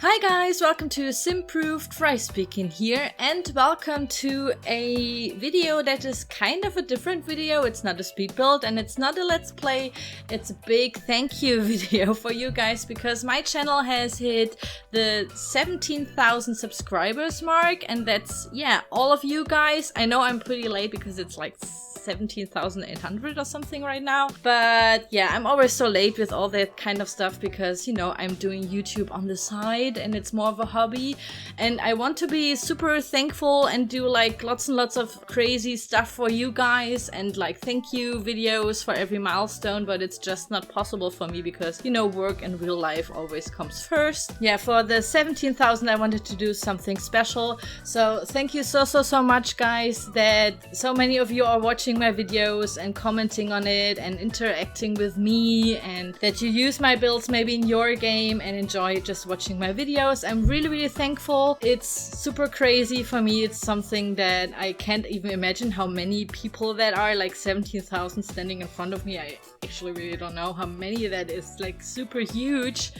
Hi guys, welcome to Simproved, Fry speaking here, and welcome to a video that is kind of a different video. It's not a speed build and it's not a let's play. It's a big thank you video for you guys because my channel has hit the 17,000 subscribers mark, and that's, yeah, all of you guys. I know I'm pretty late because it's like 17,800 or something right now, but yeah, I'm always so late with all that kind of stuff because, you know, I'm doing YouTube on the side and it's more of a hobby, and I want to be super thankful and do like lots and lots of crazy stuff for you guys and like thank you videos for every milestone, but it's just not possible for me because, you know, work and real life always comes first. Yeah, for the 17,000 I wanted to do something special, so thank you so much guys that so many of you are watching my videos and commenting on it and interacting with me, and that you use my builds maybe in your game and enjoy just watching my videos. I'm really thankful. It's super crazy for me. It's something that I can't even imagine how many people that are, like 17,000 standing in front of me. I actually really don't know how many that is, like super huge.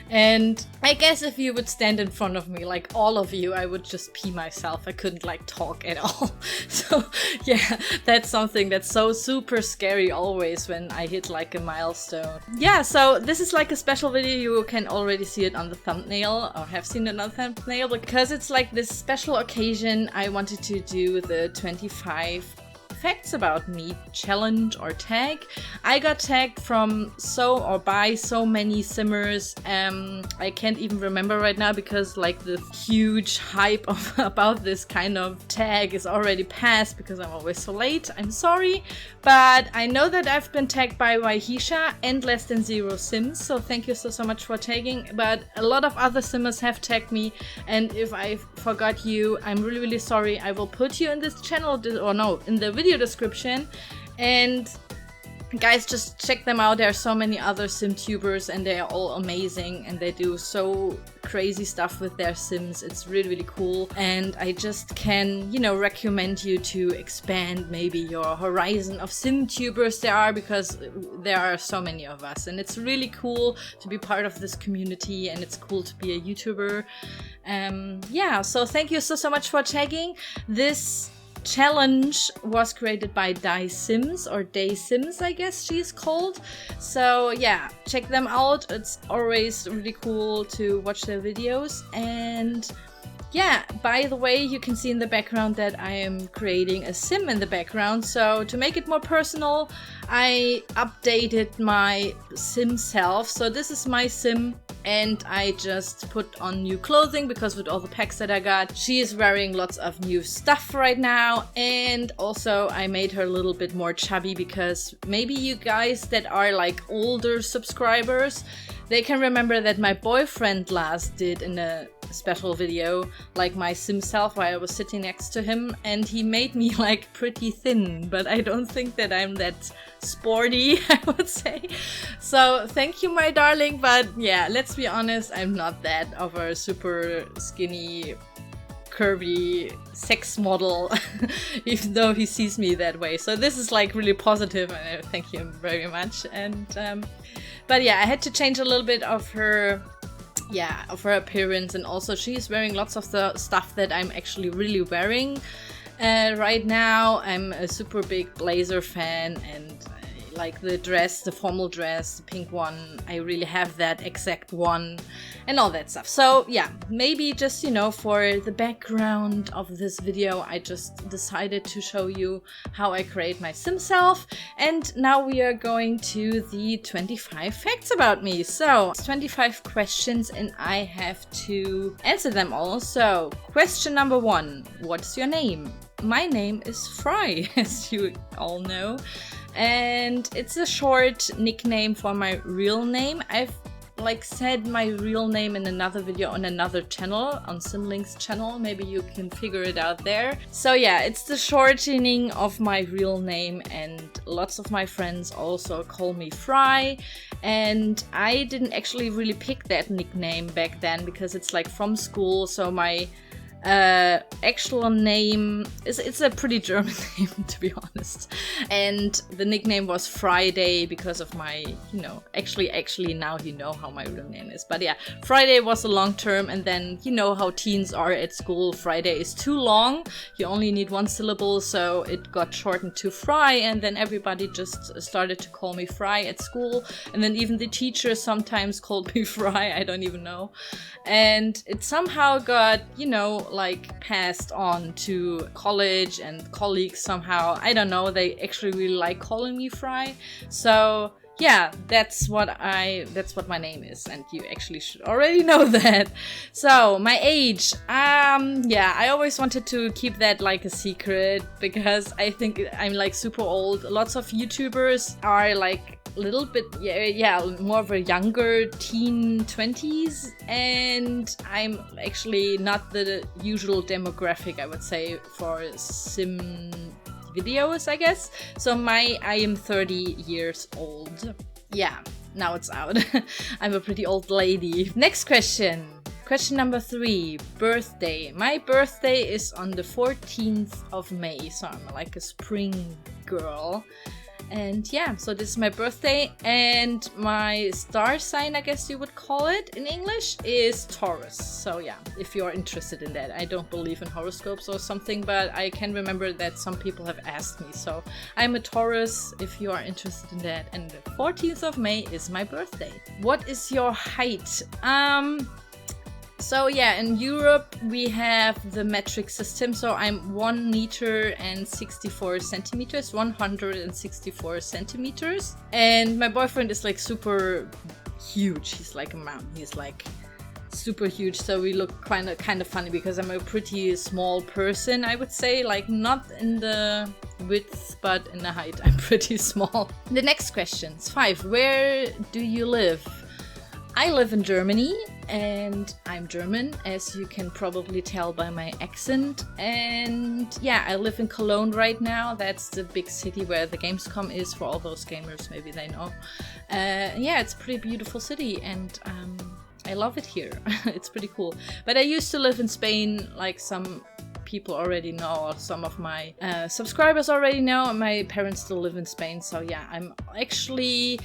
And I guess if you would stand in front of me, like all of you, I would just pee myself. I couldn't like talk at all. So yeah, that's something that's so super scary always when I hit like a milestone. Yeah, so this is like a special video. You can already see it on the thumbnail, or have seen it on the thumbnail, because it's like this special occasion. I wanted to do the 25 facts about me challenge or tag. I got tagged from by so many simmers. I can't even remember right now because like the huge hype about this kind of tag is already past because I'm always so late. I'm sorry, but I know that I've been tagged by Waihisha and Less Than Zero Sims, so thank you so much for tagging. But a lot of other simmers have tagged me, and if I forgot you, I'm really sorry. I will put you in this channel, or no, in the video description, and guys, just check them out. There are so many other sim tubers and they are all amazing and they do so crazy stuff with their sims. It's really cool, and I just can, you know, recommend you to expand maybe your horizon of sim tubers there are, because there are so many of us and it's really cool to be part of this community, and it's cool to be a YouTuber. Yeah, so thank you so much for tagging. This challenge was created by Day Sims, or Day Sims, I guess she's called. So yeah, check them out. It's always really cool to watch their videos. And yeah, by the way, you can see in the background that I am creating a sim in the background. So to make it more personal, I updated my sim self. So this is my sim, and I just put on new clothing because with all the packs that I got, she is wearing lots of new stuff right now. And also I made her a little bit more chubby because maybe you guys that are like older subscribers, they can remember that my boyfriend last did in a special video like my sim self while I was sitting next to him, and he made me like pretty thin, but I don't think that I'm that sporty, I would say. So thank you, my darling, but yeah, let's be honest, I'm not that of a super skinny curvy sex model even though he sees me that way. So this is like really positive, and I thank you very much. And but yeah, I had to change a little bit of her appearance, and also she's wearing lots of the stuff that I'm actually really wearing right now. I'm a super big blazer fan, and I like the dress, the formal dress, the pink one. I really have that exact one and all that stuff. So yeah, maybe just, you know, for the background of this video, I just decided to show you how I create my sim self. And now we are going to the 25 facts about me. So it's 25 questions and I have to answer them all. So question number 1, what's your name? My name is Fry, as you all know, and it's a short nickname for my real name. I've like said my real name in another video on another channel, on Simlink's channel. Maybe you can figure it out there. So yeah, it's the shortening of my real name, and lots of my friends also call me Fry. And I didn't actually really pick that nickname back then because it's like from school. So my Actual name is, it's a pretty German name, to be honest. And the nickname was Friday because of my, you know, actually now you know how my real name is. But yeah, Friday was a long term, and then you know how teens are at school. Friday is too long. You only need one syllable, so it got shortened to Fry, and then everybody just started to call me Fry at school. And then even the teachers sometimes called me Fry, I don't even know. And it somehow got, you know, like passed on to college and colleagues somehow. I don't know, they actually really like calling me Fry. So yeah, that's what my name is, and you actually should already know that. So my age, yeah, I always wanted to keep that like a secret because I think I'm like super old. Lots of YouTubers are like a little bit, yeah, more of a younger teen 20s, and I'm actually not the usual demographic, I would say, for sim videos, I guess. So I am 30 years old. Yeah, now it's out. I'm a pretty old lady. Next question. Question number 3, birthday. My birthday is on the 14th of May, so I'm like a spring girl. And yeah, so this is my birthday, and my star sign, I guess you would call it in English, is Taurus. So yeah, if you're interested in that. I don't believe in horoscopes or something, but I can remember that some people have asked me. So I'm a Taurus if you are interested in that. And the 14th of May is my birthday. What is your height? So yeah, in Europe we have the metric system, so I'm 1 meter and 64 centimeters, 164 centimeters. And my boyfriend is like super huge. He's like a mountain. He's like super huge, so we look kind of funny because I'm a pretty small person, I would say, like not in the width but in the height. I'm pretty small. The next questions. 5. Where do you live? I live in Germany, and I'm German, as you can probably tell by my accent. And yeah, I live in Cologne right now. That's the big city where the Gamescom is, for all those gamers, maybe they know. Yeah, it's a pretty beautiful city, and I love it here. It's pretty cool. But I used to live in Spain, like some people already know, or some of my subscribers already know. My parents still live in Spain, so yeah, I'm actually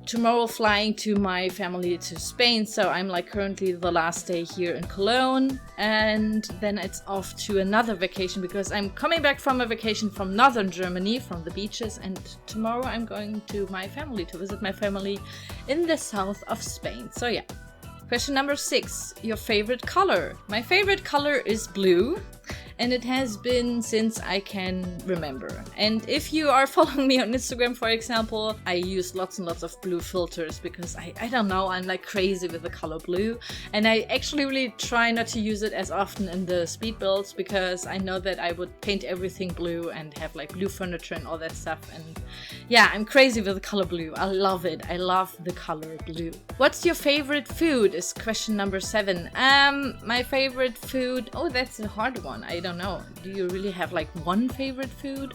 tomorrow flying to my family to Spain, so I'm like currently the last day here in Cologne, and then it's off to another vacation because I'm coming back from a vacation from northern Germany, from the beaches, and tomorrow I'm going to my family, to visit my family in the south of Spain. So yeah. Question number 6, your favorite color. My favorite color is blue, and it has been since I can remember. And if you are following me on Instagram, for example, I use lots and lots of blue filters because I don't know, I'm like crazy with the color blue. And I actually really try not to use it as often in the speed builds because I know that I would paint everything blue and have like blue furniture and all that stuff. And yeah, I'm crazy with the color blue. I love it. I love the color blue. What's your favorite food is question number 7. My favorite food, oh, that's a hard one. I don't know. Do you really have like one favorite food?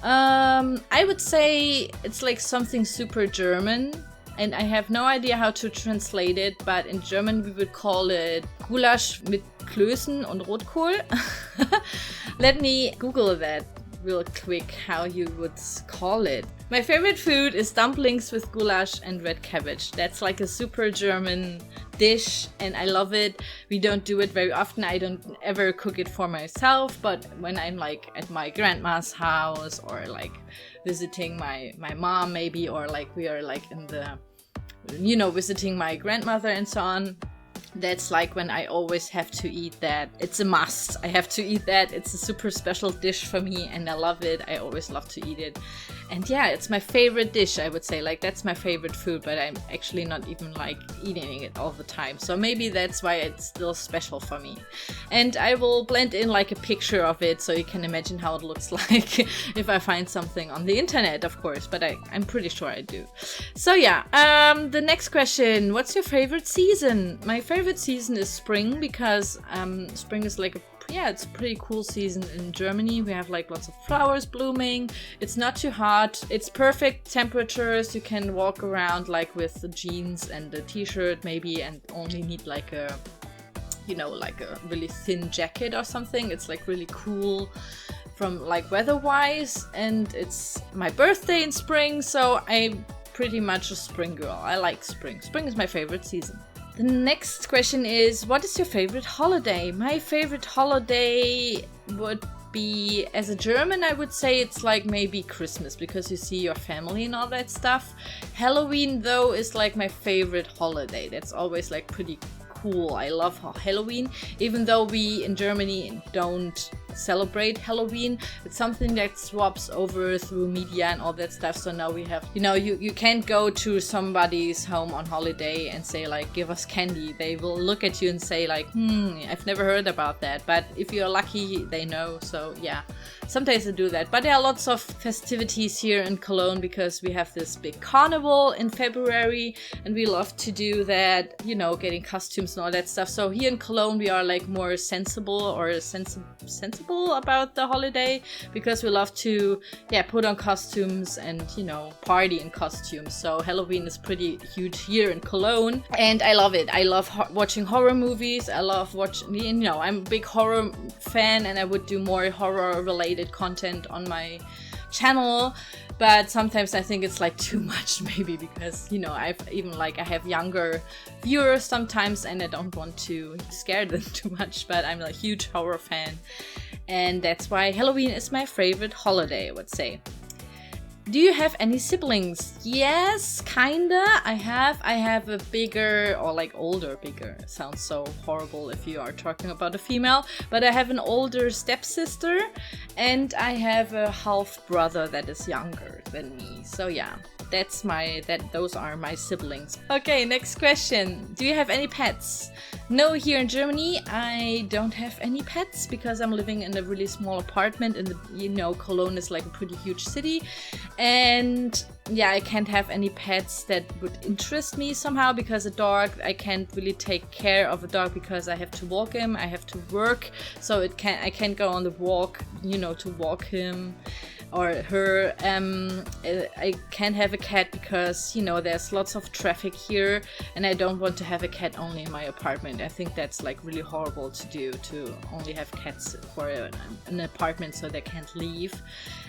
I would say it's like something super German, and I have no idea how to translate it, but in German we would call it Gulasch mit Klößen und Rotkohl. Let me Google that real quick, how you would call it. My favorite food is dumplings with goulash and red cabbage. That's like a super German dish, and I love it. We don't do it very often. I don't ever cook it for myself, but when I'm like at my grandma's house, or like visiting my mom maybe, or like we are like in the, you know, visiting my grandmother and so on, that's like when I always have to eat that. It's a must. I have to eat that. It's a super special dish for me, and I love it. I always love to eat it. And yeah, it's my favorite dish, I would say. Like, that's my favorite food, but I'm actually not even like eating it all the time. So maybe that's why it's still special for me. And I will blend in like a picture of it so you can imagine how it looks like if I find something on the internet, of course, but I'm pretty sure I do. So yeah, the next question, what's your favorite season? My favorite season is spring, because spring is like it's a pretty cool season in Germany. We have like lots of flowers blooming. It's not too hot. It's perfect temperatures. You can walk around like with the jeans and the t-shirt maybe, and only need like a you know, like a really thin jacket or something. It's like really cool from like weather-wise, and it's my birthday in spring, so I'm pretty much a spring girl. I like spring. Spring is my favorite season. The next question is, what is your favorite holiday? My favorite holiday would be, as a German, I would say it's like maybe Christmas, because you see your family and all that stuff. Halloween, though, is like my favorite holiday. That's always like pretty cool. I love Halloween, even though we in Germany don't celebrate Halloween. It's something that swaps over through media and all that stuff. So now we have, you know, you can't go to somebody's home on holiday and say like, give us candy. They will look at you and say like, I've never heard about that. But if you're lucky, they know. So yeah, sometimes they do that. But there are lots of festivities here in Cologne, because we have this big carnival in February, and we love to do that, you know, getting costumes and all that stuff. So here in Cologne, we are like more sensible about the holiday, because we love to put on costumes and, you know, party in costumes. So Halloween is pretty huge here in Cologne, and I love it. I love watching horror movies. I love watching, you know, I'm a big horror fan, and I would do more horror related content on my channel. But sometimes I think it's like too much, maybe, because, you know, I have younger viewers sometimes, and I don't want to scare them too much, but I'm a huge horror fan, and that's why Halloween is my favorite holiday, I would say. Do you have any siblings? Yes, kinda. I have a bigger, or like older, bigger. Sounds so horrible if you are talking about a female. But I have an older stepsister, and I have a half brother that is younger than me. So yeah, those are my siblings. Okay, next question. Do you have any pets? No, here in Germany, I don't have any pets, because I'm living in a really small apartment, and you know, Cologne is like a pretty huge city. And yeah, I can't have any pets that would interest me somehow, because a dog, I can't really take care of a dog, because I have to walk him, I have to work, so I can't go on the walk, you know, to walk him or her. I can't have a cat because, you know, there's lots of traffic here, and I don't want to have a cat only in my apartment. I think that's like really horrible to do, to only have cats for an apartment so they can't leave.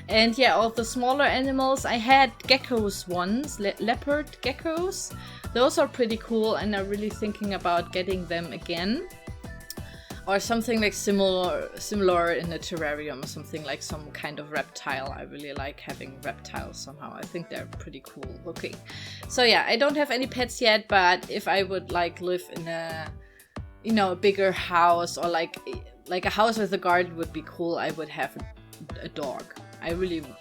And yeah, all the smaller animals, I had geckos once, leopard geckos. Those are pretty cool, and I'm really thinking about getting them again. Or something like similar in a terrarium, something like some kind of reptile. I really like having reptiles somehow. I think they're pretty cool looking. So yeah, I don't have any pets yet, but if I would like live in a, you know, a bigger house, or like a house with a garden would be cool, I would have a dog.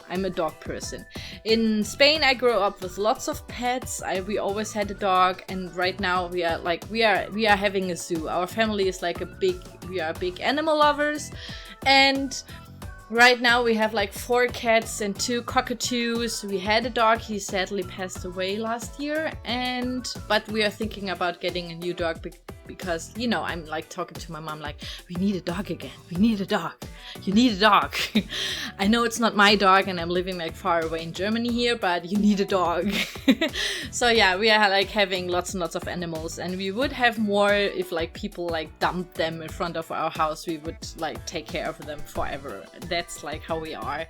I'm a dog person. In Spain, I grew up with lots of pets. We always had a dog, and right now we are having a zoo. Our family is like we are big animal lovers, and right now we have like 4 cats and 2 cockatoos. We had a dog. He sadly passed away last year, but we are thinking about getting a new dog because, you know, I'm like talking to my mom like, we need a dog again. We need a dog. You need a dog. I know it's not my dog, and I'm living like far away in Germany here, but you need a dog. So yeah, we are like having lots and lots of animals, and we would have more if like people like dumped them in front of our house. We would like take care of them forever. That's like how we are.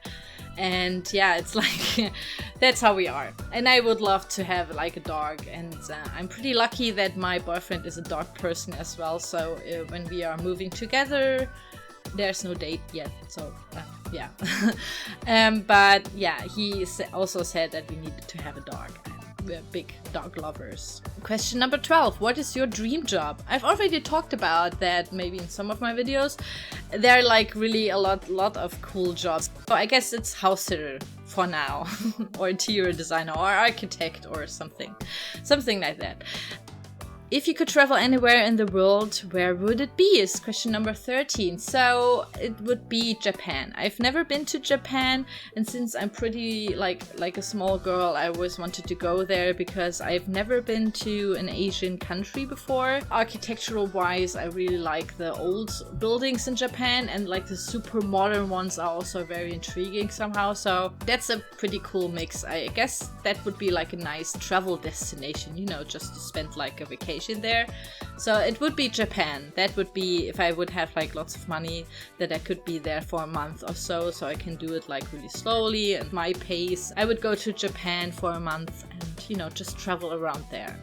And yeah, it's like that's how we are. And I would love to have like a dog, and I'm pretty lucky that my boyfriend is a dog person as well. So when we are moving together, there's no date yet, so yeah. But yeah, he also said that we needed to have a dog. We're big dog lovers. Question number 12. What is your dream job? I've already talked about that maybe in some of my videos. There are like really a lot of cool jobs. So I guess it's house sitter for now, or interior designer, or architect, or something like that. If you could travel anywhere in the world, where would it be? Is question number 13. So it would be Japan. I've never been to Japan, and since I'm pretty like a small girl, I always wanted to go there because I've never been to an Asian country before. Architectural wise, I really like the old buildings in Japan, and like the super modern ones are also very intriguing somehow. So that's a pretty cool mix. I guess that would be like a nice travel destination, you know, just to spend like a vacation vacation there. So it would be Japan. That would be if I would have like lots of money, that I could be there for a month or so I can do it like really slowly and my pace. I would go to Japan for a month and, you know, just travel around there.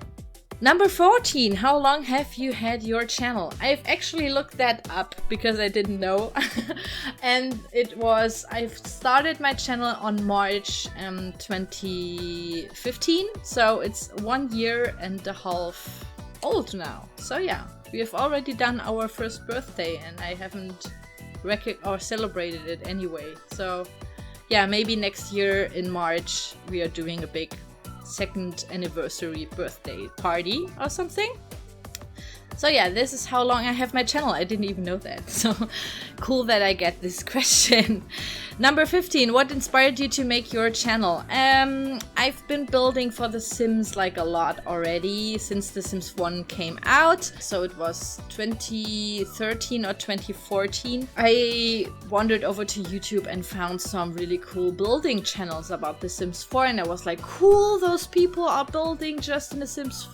Number 14, how long have you had your channel? I've actually looked that up because I didn't know. And I've started my channel on March 2015. So it's 1 year and a half old now. So yeah, we have already done our first birthday and I haven't celebrated it anyway. So yeah, maybe next year in March we are doing a big second anniversary birthday party or something. So yeah, this is how long I have my channel. I didn't even know that. So cool that I get this question. Number 15, what inspired you to make your channel? I've been building for The Sims like a lot already since The Sims 1 came out. So it was 2013 or 2014. I wandered over to YouTube and found some really cool building channels about The Sims 4. And I was like, cool, those people are building just in The Sims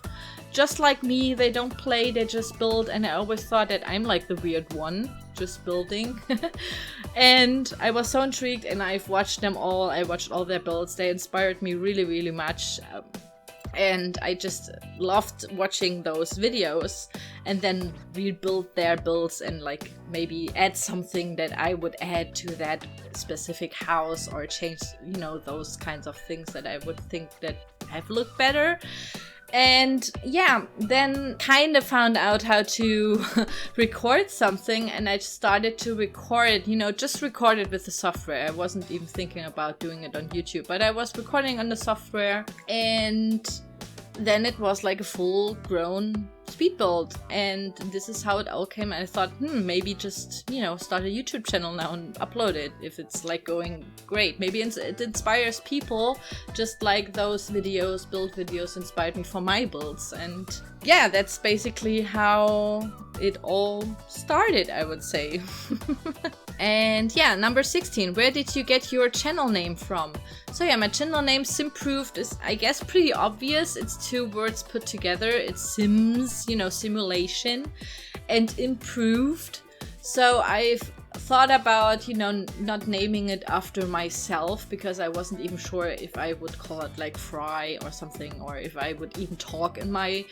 just like me. They don't play, they just build. And I always thought that I'm like the weird one, just building. And I was so intrigued and I've watched them all. I watched all their builds. They inspired me really, really much. And I just loved watching those videos and then rebuild their builds and like maybe add something that I would add to that specific house or change, you know, those kinds of things that I would think that have looked better. And yeah, then kind of found out how to record something and I started to record, you know, just record it with the software. I wasn't even thinking about doing it on YouTube, but I was recording on the software and then it was like a full-grown speed build, and this is how it all came. And I thought, maybe just, you know, start a YouTube channel now and upload it if it's like going great. Maybe it inspires people just like those videos, build videos inspired me for my builds. And yeah, that's basically how it all started, I would say. And yeah, number 16, where did you get your channel name from? So yeah, my channel name Simproved is, I guess, pretty obvious. It's 2 words put together. It's Sims, you know, simulation, and improved. So I've thought about, you know, not naming it after myself because I wasn't even sure if I would call it like Fry or something, or if I would even talk in my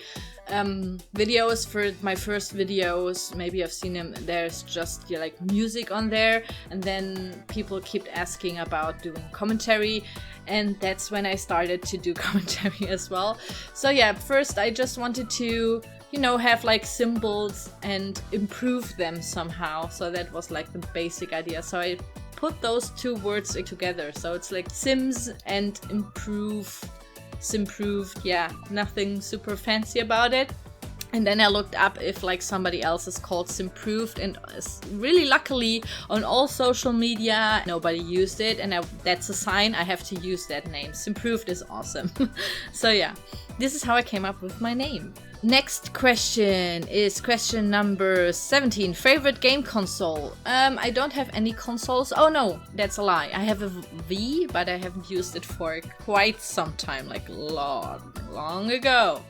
videos. For my first videos, maybe I've seen them, there's just like music on there, and then people kept asking about doing commentary, and that's when I started to do commentary as well. So yeah, first I just wanted to, you know, have like symbols and improve them somehow. So that was like the basic idea. So I put those 2 words together. So it's like Sims and improve, Simproved. Yeah, nothing super fancy about it. And then I looked up if like somebody else is called Simproved, and really luckily on all social media nobody used it, and that's a sign I have to use that name. Simproved is awesome. So yeah, this is how I came up with my name. Next question is question number 17. Favorite game console? I don't have any consoles. Oh no, that's a lie. I have a Wii, but I haven't used it for quite some time, like long ago.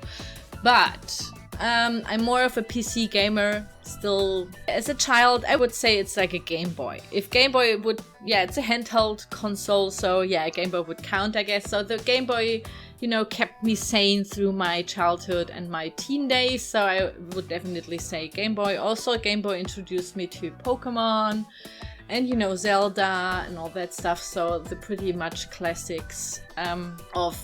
But I'm more of a PC gamer still. As a child, I would say it's like a Game Boy. If Game Boy would, yeah, it's a handheld console, so yeah, Game Boy would count, I guess. So the Game Boy, you know, kept me sane through my childhood and my teen days, so I would definitely say Game Boy. Also, Game Boy introduced me to Pokemon and, you know, Zelda and all that stuff, so the pretty much classics of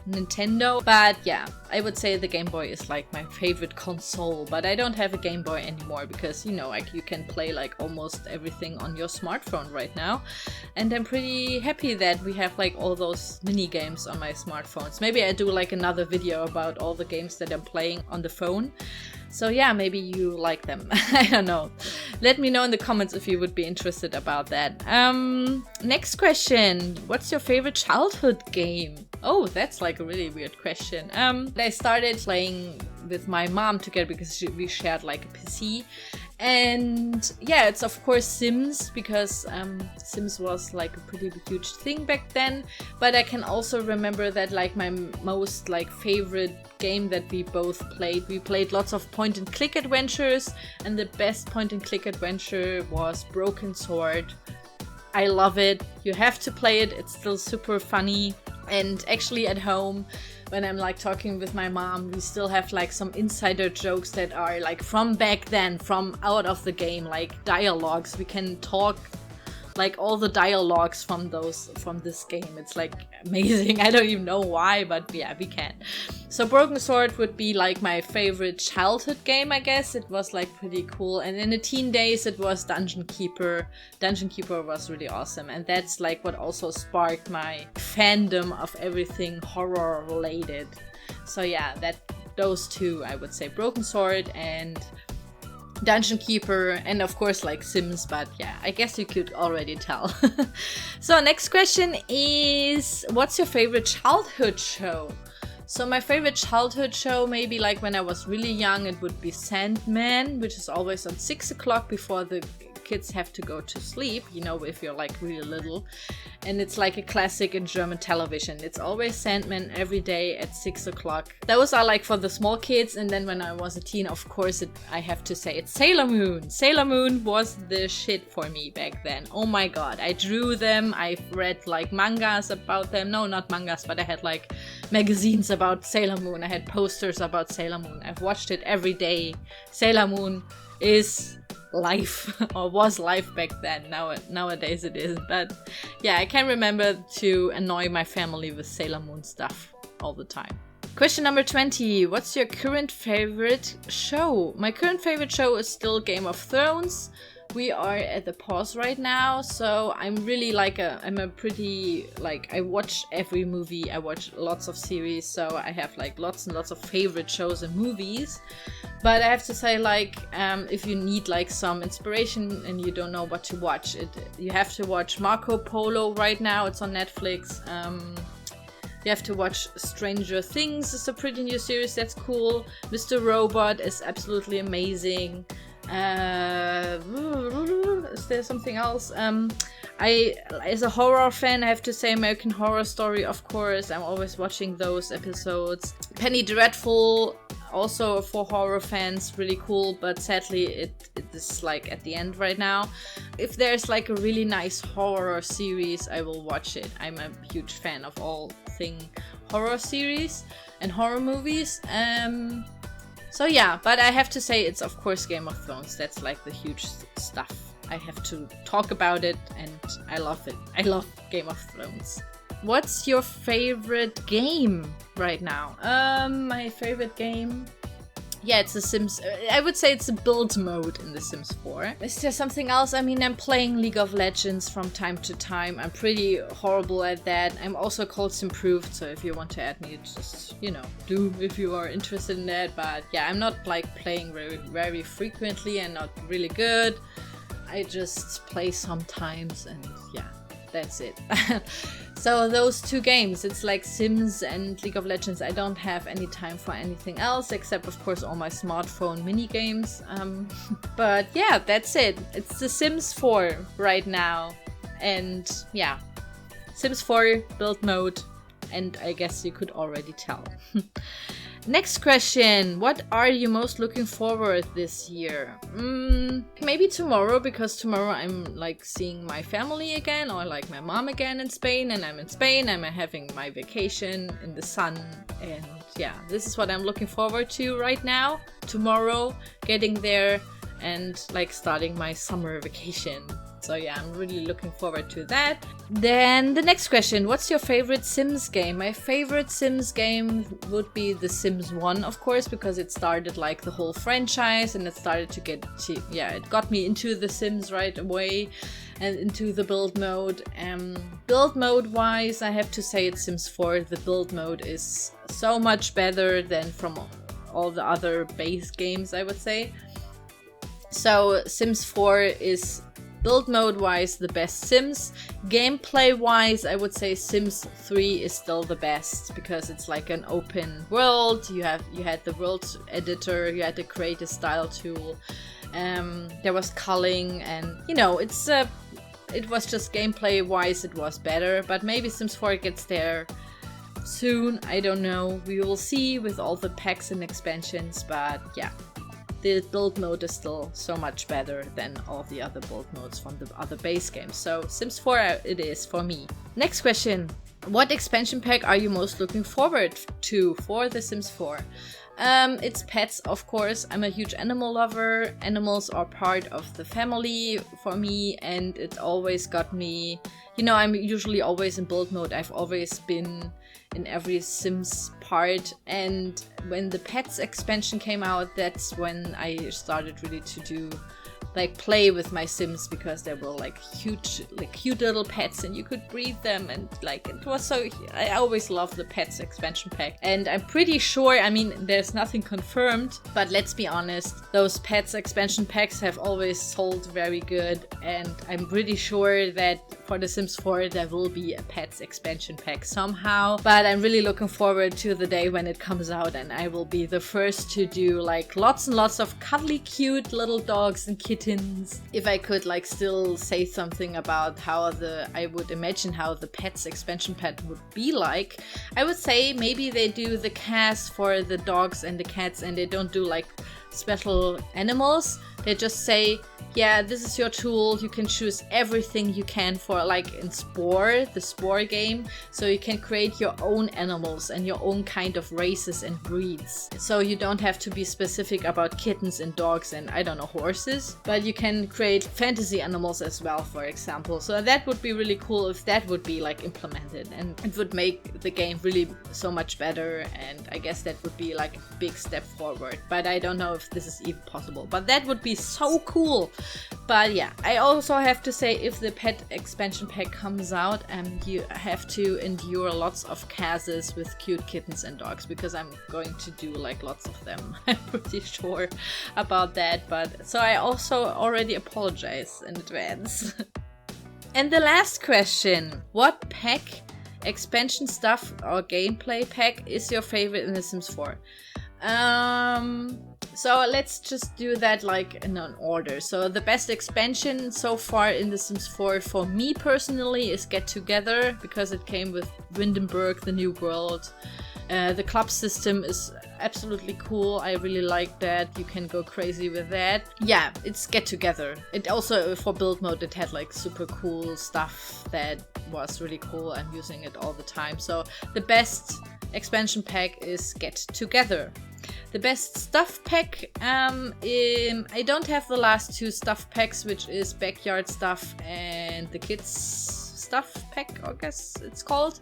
Nintendo. But yeah, I would say the Game Boy is like my favorite console, but I don't have a Game Boy anymore because, you know, like you can play like almost everything on your smartphone right now, and I'm pretty happy that we have like all those mini games on my smartphones. Maybe I do like another video about all the games that I'm playing on the phone. So yeah, maybe you like them. I don't know. Let me know in the comments if you would be interested about that. Next question. What's your favorite childhood game? Oh, that's like a really weird question. I started playing with my mom together because we shared like a PC. And yeah, it's of course Sims, because Sims was like a pretty huge thing back then. But I can also remember that like my most like favorite game that we both played, we played lots of point and click adventures, and the best point and click adventure was Broken Sword. I love it. You have to play it. It's still super funny. And actually at home, when I'm like talking with my mom, we still have like some insider jokes that are like from back then, from out of the game, like dialogues. We can talk like all the dialogues from this game. It's like amazing. I don't even know why, but yeah, we can. So Broken Sword would be like my favorite childhood game, I guess. It was like pretty cool. And in the teen days, it was Dungeon Keeper. Dungeon Keeper was really awesome. And that's like what also sparked my fandom of everything horror related. So yeah, those two, I would say, Broken Sword and Dungeon Keeper, and of course like Sims, but yeah, I guess you could already tell. So next question is, what's your favorite childhood show? So my favorite childhood show, maybe like when I was really young, it would be Sandman, which is always on 6 o'clock before the kids have to go to sleep, you know, if you're like really little. And it's like a classic in German television. It's always Sandman every day at 6 o'clock. Those are like for the small kids. And then when I was a teen, of course, I have to say it's Sailor Moon. Sailor Moon was the shit for me back then. Oh my god, I drew them. I've read like mangas about them. No, not mangas, but I had like magazines about Sailor Moon. I had posters about Sailor Moon. I've watched it every day. Sailor Moon is life, or was life back then. Nowadays it is, but yeah, I can remember to annoy my family with Sailor Moon stuff all the time. Question number 20. What's your current favorite show? My current favorite show is still Game of Thrones. We are at the pause right now, so I'm really like I watch every movie, I watch lots of series, so I have like lots and lots of favorite shows and movies. But I have to say, like, if you need like some inspiration and you don't know what to watch, you have to watch Marco Polo right now. It's on Netflix. You have to watch Stranger Things. It's a pretty new series that's cool. Mr. Robot is absolutely amazing. Is there something else? As a horror fan, I have to say American Horror Story, of course. I'm always watching those episodes. Penny Dreadful, also for horror fans, really cool, but sadly it is like at the end right now. If there's like a really nice horror series, I will watch it. I'm a huge fan of all thing horror series and horror movies. So yeah, but I have to say it's of course Game of Thrones. That's like the huge stuff. I have to talk about it, and I love it. I love Game of Thrones. What's your favorite game right now? My favorite game? Yeah, it's The Sims. I would say it's a build mode in The Sims 4. Is there something else? I mean, I'm playing League of Legends from time to time. I'm pretty horrible at that. I'm also called Simproved, so if you want to add me, just, you know, do if you are interested in that. But yeah, I'm not like playing very, very frequently and not really good. I just play sometimes, and yeah, that's it. So those two games, it's like Sims and League of Legends. I don't have any time for anything else except of course all my smartphone mini games. But yeah, that's it. It's The Sims 4 right now. And yeah, Sims 4 build mode, and I guess you could already tell. Next question. What are you most looking forward this year? Maybe tomorrow, because tomorrow I'm like seeing my family again, or like my mom again in Spain, and I'm in Spain. I'm having my vacation in the sun, and yeah, this is what I'm looking forward to right now. Tomorrow, getting there and like starting my summer vacation. So yeah, I'm really looking forward to that. Then the next question, what's your favorite Sims game? My favorite Sims game would be The Sims 1, of course, because it started like the whole franchise, and it started to it got me into The Sims right away and into the build mode. Build mode wise, I have to say it's Sims 4. The build mode is so much better than from all the other base games, I would say. So Sims 4 is build mode wise, the best Sims. Gameplay wise, I would say Sims 3 is still the best because it's like an open world. You had the world editor, you had the create a style tool, there was culling, and you know, it was just gameplay wise it was better, but maybe Sims 4 gets there soon. I don't know, we will see with all the packs and expansions, but yeah, the build mode is still so much better than all the other build modes from the other base games. So Sims 4 it is for me. Next question. What expansion pack are you most looking forward to for The Sims 4? It's pets, of course. I'm a huge animal lover. Animals are part of the family for me, and it always got me, you know, I'm usually always in build mode. I've always been in every Sims part, and when the pets expansion came out, that's when I started really to do like play with my Sims, because they were like huge, like cute little pets, and you could breed them, and like it was so, I always loved the pets expansion pack. And I'm pretty sure, I mean, there's nothing confirmed, but let's be honest, those pets expansion packs have always sold very good, and I'm pretty sure that for The Sims 4 there will be a pets expansion pack somehow. But I'm really looking forward to the day when it comes out, and I will be the first to do like lots and lots of cuddly cute little dogs and kittens. If I could like still say something about how I would imagine how the pets expansion pack would be like, I would say maybe they do the cast for the dogs and the cats, and they don't do like special animals. They just say, yeah, this is your tool, you can choose everything you can for, like in Spore, the Spore game, so you can create your own animals and your own kind of races and breeds. So you don't have to be specific about kittens and dogs and, I don't know, horses, but you can create fantasy animals as well, for example. So that would be really cool if that would be like implemented, and it would make the game really so much better, and I guess that would be like a big step forward. But I don't know if this is even possible, but that would be so cool. But yeah, I also have to say, if the pet expansion pack comes out, you have to endure lots of cases with cute kittens and dogs, because I'm going to do like lots of them. I'm pretty sure about that, but so I also already apologize in advance. And the last question, what pack, expansion stuff or gameplay pack is your favorite in The Sims 4? So let's just do that like in an order. So the best expansion so far in The Sims 4 for me personally is Get Together, because it came with Windenburg, the new world. The club system is absolutely cool. I really like that. You can go crazy with that. Yeah, it's Get Together. It also, for build mode, it had like super cool stuff that was really cool. I'm using it all the time. So the best expansion pack is Get Together. The best stuff pack, I don't have the last two stuff packs, which is Backyard Stuff and the Kids Stuff pack, I guess it's called.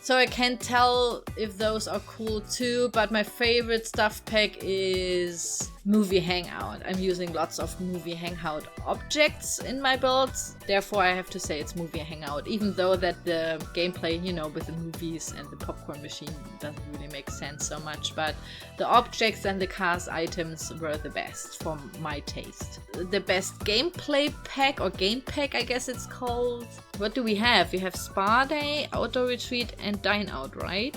So I can't tell if those are cool too, but my favorite stuff pack is Movie Hangout. I'm using lots of Movie Hangout objects in my builds, therefore I have to say it's Movie Hangout, even though that the gameplay, you know, with the movies and the popcorn machine doesn't really make sense so much, but the objects and the cast items were the best for my taste. The best gameplay pack, or game pack I guess it's called. What do we have? We have Spa Day, Outdoor Retreat and Dine Out, right?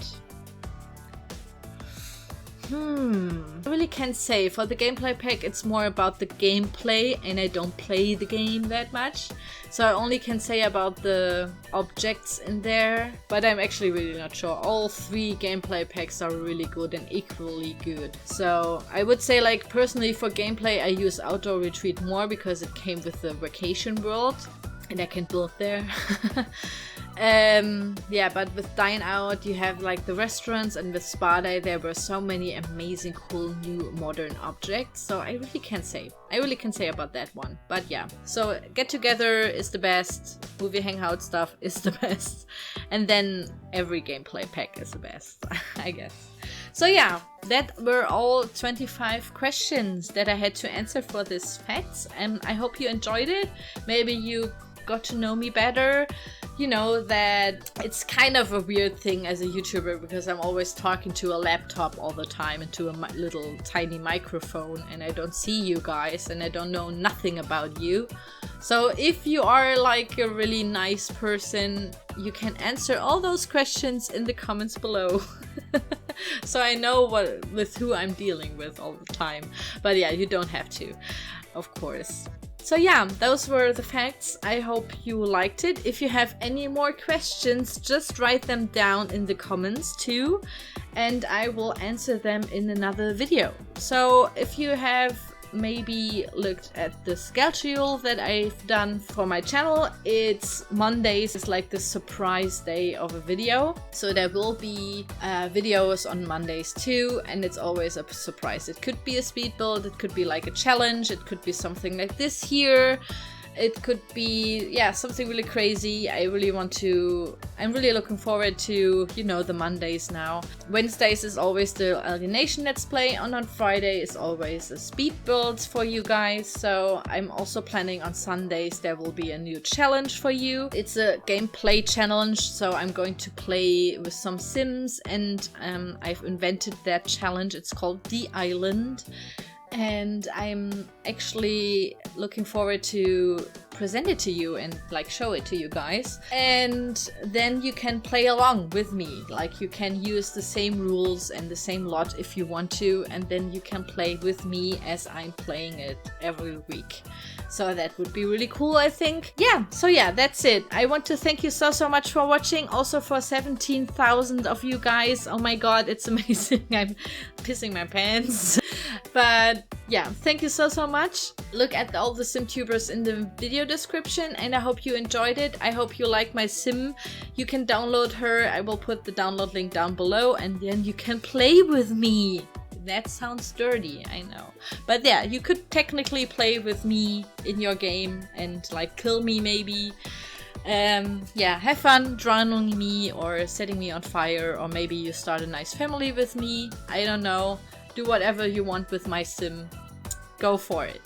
I really can't say. For the gameplay pack, it's more about the gameplay, and I don't play the game that much. So I only can say about the objects in there, but I'm actually really not sure. All three gameplay packs are really good and equally good. So I would say, like, personally for gameplay, I use Outdoor Retreat more because it came with the vacation world and I can build there. Yeah, but with Dine Out you have like the restaurants, and with Spa Day there were so many amazing cool new modern objects, so I really can't say about that one. But yeah, so Get Together is the best, Movie Hangout stuff is the best, and then every gameplay pack is the best, I guess. So yeah, that were all 25 questions that I had to answer for this facts, and I hope you enjoyed it. Maybe you got to know me better, you know that it's kind of a weird thing as a YouTuber because I'm always talking to a laptop all the time and to a little tiny microphone, and I don't see you guys and I don't know nothing about you. So if you are like a really nice person, you can answer all those questions in the comments below. So I know with who I'm dealing with all the time. But yeah, you don't have to, of course. So yeah, those were the facts. I hope you liked it. If you have any more questions, just write them down in the comments too, and I will answer them in another video. So if you have maybe looked at the schedule that I've done for my channel, it's Mondays is like the surprise day of a video, so there will be videos on Mondays too, and it's always a surprise. It could be a speed build, it could be like a challenge, it could be something like this here. It could be, yeah, something really crazy. I'm really looking forward to, you know, the Mondays now. Wednesdays is always the Alienation Let's Play, and on Friday is always a speed builds for you guys. So I'm also planning on Sundays there will be a new challenge for you. It's a gameplay challenge, so I'm going to play with some Sims, and I've invented that challenge. It's called The Island. And I'm actually looking forward to present it to you and like show it to you guys. And then you can play along with me. Like you can use the same rules and the same lot if you want to, and then you can play with me as I'm playing it every week. So that would be really cool, I think. Yeah, so yeah, that's it. I want to thank you so much for watching. Also for 17,000 of you guys. Oh my god, it's amazing. I'm pissing my pants. But yeah, thank you so much. Look at all the SimTubers in the video description, and I hope you enjoyed it. I hope you like my sim. You can download her. I will put the download link down below, and then you can play with me. That sounds dirty, I know. But yeah, you could technically play with me in your game and like kill me maybe. Yeah, have fun drowning me or setting me on fire, or maybe you start a nice family with me. I don't know. Do whatever you want with my sim. Go for it.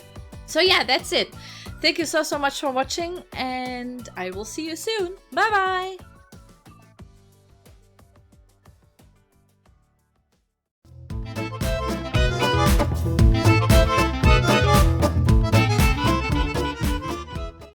So yeah, that's it. Thank you so much for watching, and I will see you soon. Bye bye!